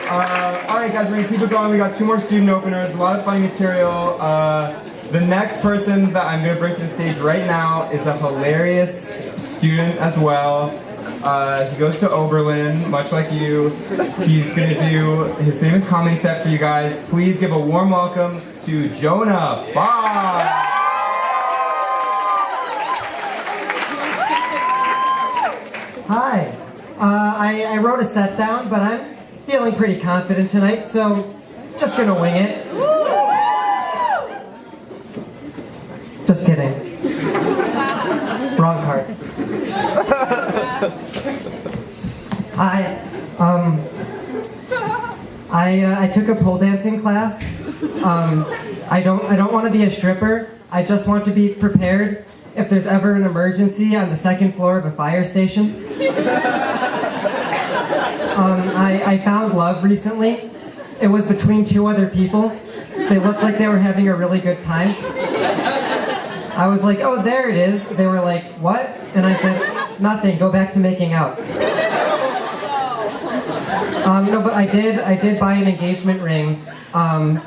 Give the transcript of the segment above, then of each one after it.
Alright guys, we're gonna keep it going. We got 2 more student openers, a lot of funny material. The next person that I'm gonna bring to the stage right now is a hilarious student as well. He goes to Oberlin, much like you. He's gonna do his famous comedy set for you guys. Please give a warm welcome to Jonah Fox. Hi. I wrote a set down, but I'm feeling pretty confident tonight, so just gonna wing it. Just kidding. Wrong card. Hi. I took a pole dancing class. I don't want to be a stripper. I just want to be prepared if there's ever an emergency on the 2nd floor of a fire station. I found love recently. It was between 2 other people. They looked like they were having a really good time. I was like, oh, there it is. They were like, what? And I said, nothing, go back to making out. No, but I did buy an engagement ring. I'm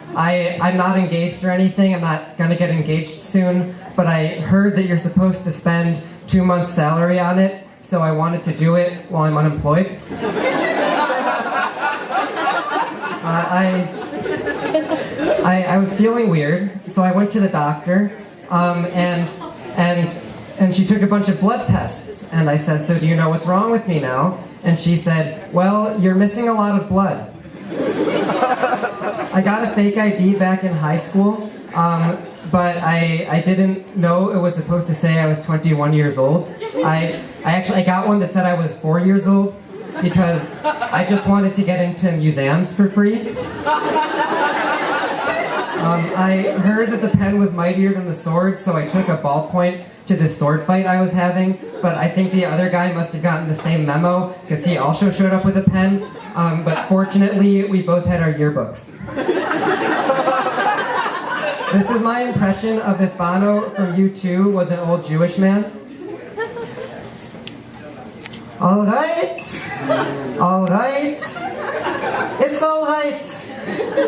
not engaged or anything. I'm not gonna get engaged soon, but I heard that you're supposed to spend 2 months' salary on it, so I wanted to do it while I'm unemployed. I was feeling weird, so I went to the doctor, and she took a bunch of blood tests, and I said, so do you know what's wrong with me now? And she said, well, you're missing a lot of blood. I got a fake ID back in high school, but I didn't know it was supposed to say I was 21 years old. I got one that said I was 4 years old because I just wanted to get into museums for free. I heard that the pen was mightier than the sword, so I took a ballpoint to this sword fight I was having, but I think the other guy must have gotten the same memo because he also showed up with a pen, but fortunately we both had our yearbooks. This is my impression of if Bono from U2 was an old Jewish man. All right, it's all right.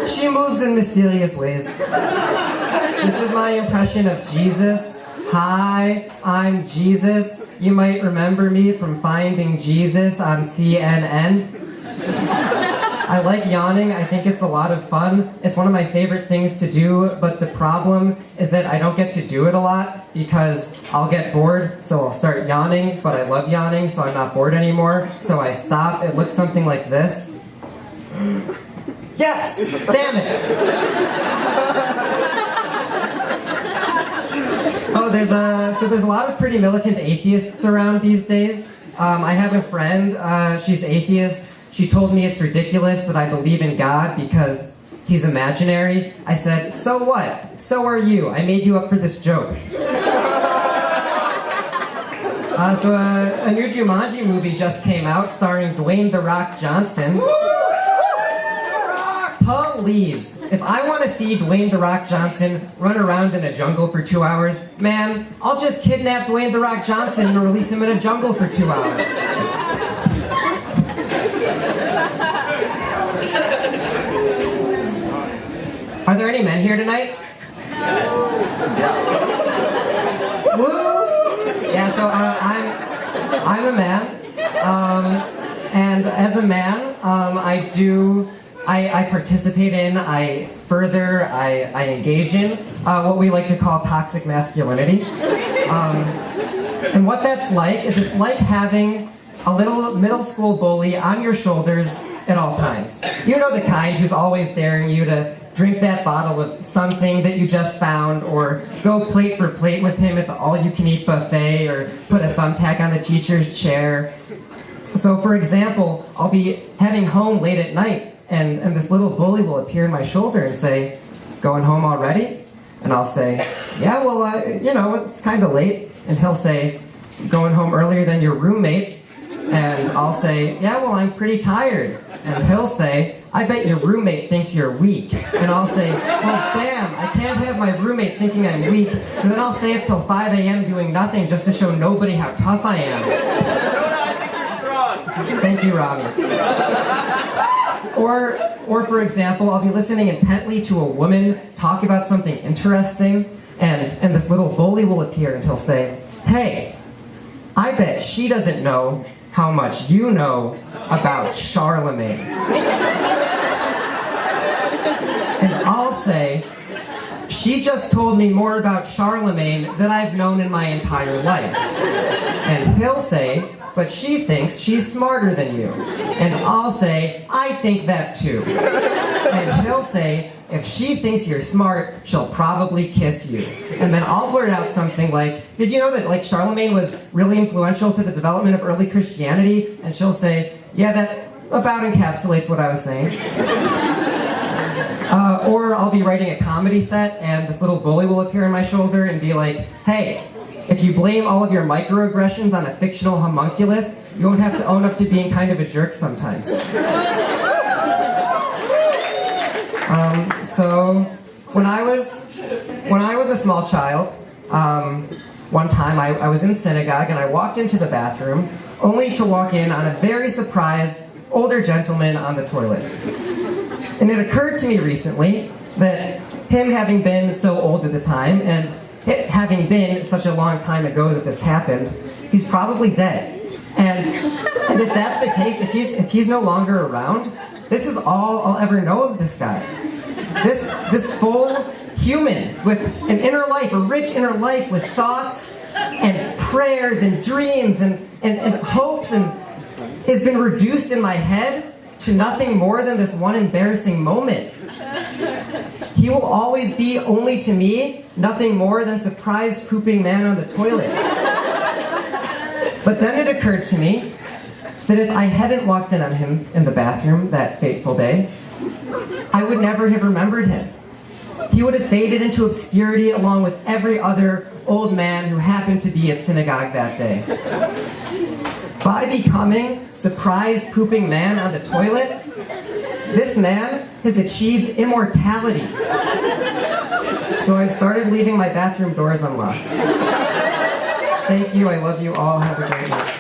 She moves in mysterious ways. This is my impression of Jesus. Hi, I'm Jesus. You might remember me from Finding Jesus on CNN. I like yawning. I think it's a lot of fun. It's one of my favorite things to do, but the problem is that I don't get to do it a lot because I'll get bored, so I'll start yawning, but I love yawning, so I'm not bored anymore, so I stop. It looks something like this. Yes! Damn it! Oh, there's a lot of pretty militant atheists around these days. I have a friend, she's atheist. She told me it's ridiculous that I believe in God because he's imaginary. I said, so what? So are you. I made you up for this joke. So a new Jumanji movie just came out starring Dwayne "The Rock" Johnson. Please, if I want to see Dwayne "The Rock" Johnson run around in a jungle for 2 hours, man, I'll just kidnap Dwayne "The Rock" Johnson and release him in a jungle for 2 hours. Are there any men here tonight? Woo! Yeah, so I'm a man, and as a man, I participate in, I further, I engage in what we like to call toxic masculinity. And what that's like is it's like having a little middle school bully on your shoulders at all times. You know the kind who's always daring you to drink that bottle of something that you just found, or go plate for plate with him at the all-you-can-eat buffet, or put a thumbtack on the teacher's chair. So for example, I'll be heading home late at night, and this little bully will appear on my shoulder and say, going home already? And I'll say, yeah, well, you know, it's kind of late. And he'll say, going home earlier than your roommate? And I'll say, yeah, well, I'm pretty tired. And he'll say, I bet your roommate thinks you're weak. And I'll say, well, damn, I can't have my roommate thinking I'm weak, so then I'll stay up till 5 a.m. doing nothing just to show nobody how tough I am. Jonah, I think you're strong. Thank you, Robbie. Or for example, I'll be listening intently to a woman talk about something interesting, and this little bully will appear and he'll say, "Hey, I bet she doesn't know how much you know about Charlemagne." And I'll say, "She just told me more about Charlemagne than I've known in my entire life." And he'll say, "But she thinks she's smarter than you." And I'll say, "I think that too." And he'll say, "If she thinks you're smart, she'll probably kiss you." And then I'll blurt out something like, "Did you know that Charlemagne was really influential to the development of early Christianity?" And she'll say, "Yeah, that about encapsulates what I was saying." Or I'll be writing a comedy set and this little bully will appear on my shoulder and be like, "Hey, if you blame all of your microaggressions on a fictional homunculus, you won't have to own up to being kind of a jerk sometimes." So when I was a small child, one time I was in synagogue and I walked into the bathroom only to walk in on a very surprised older gentleman on the toilet. And it occurred to me recently that him having been so old at the time, and it having been such a long time ago that this happened, he's probably dead. And if that's the case, if he's no longer around, this is all I'll ever know of this guy. This full human with an inner life, a rich inner life with thoughts and prayers and dreams and hopes, and has been reduced in my head to nothing more than this one embarrassing moment. He will always be, only to me, nothing more than surprised pooping man on the toilet. But then it occurred to me that if I hadn't walked in on him in the bathroom that fateful day, I would never have remembered him. He would have faded into obscurity along with every other old man who happened to be at synagogue that day. By becoming surprised pooping man on the toilet, this man has achieved immortality. So I've started leaving my bathroom doors unlocked. Thank you, I love you all, have a great night.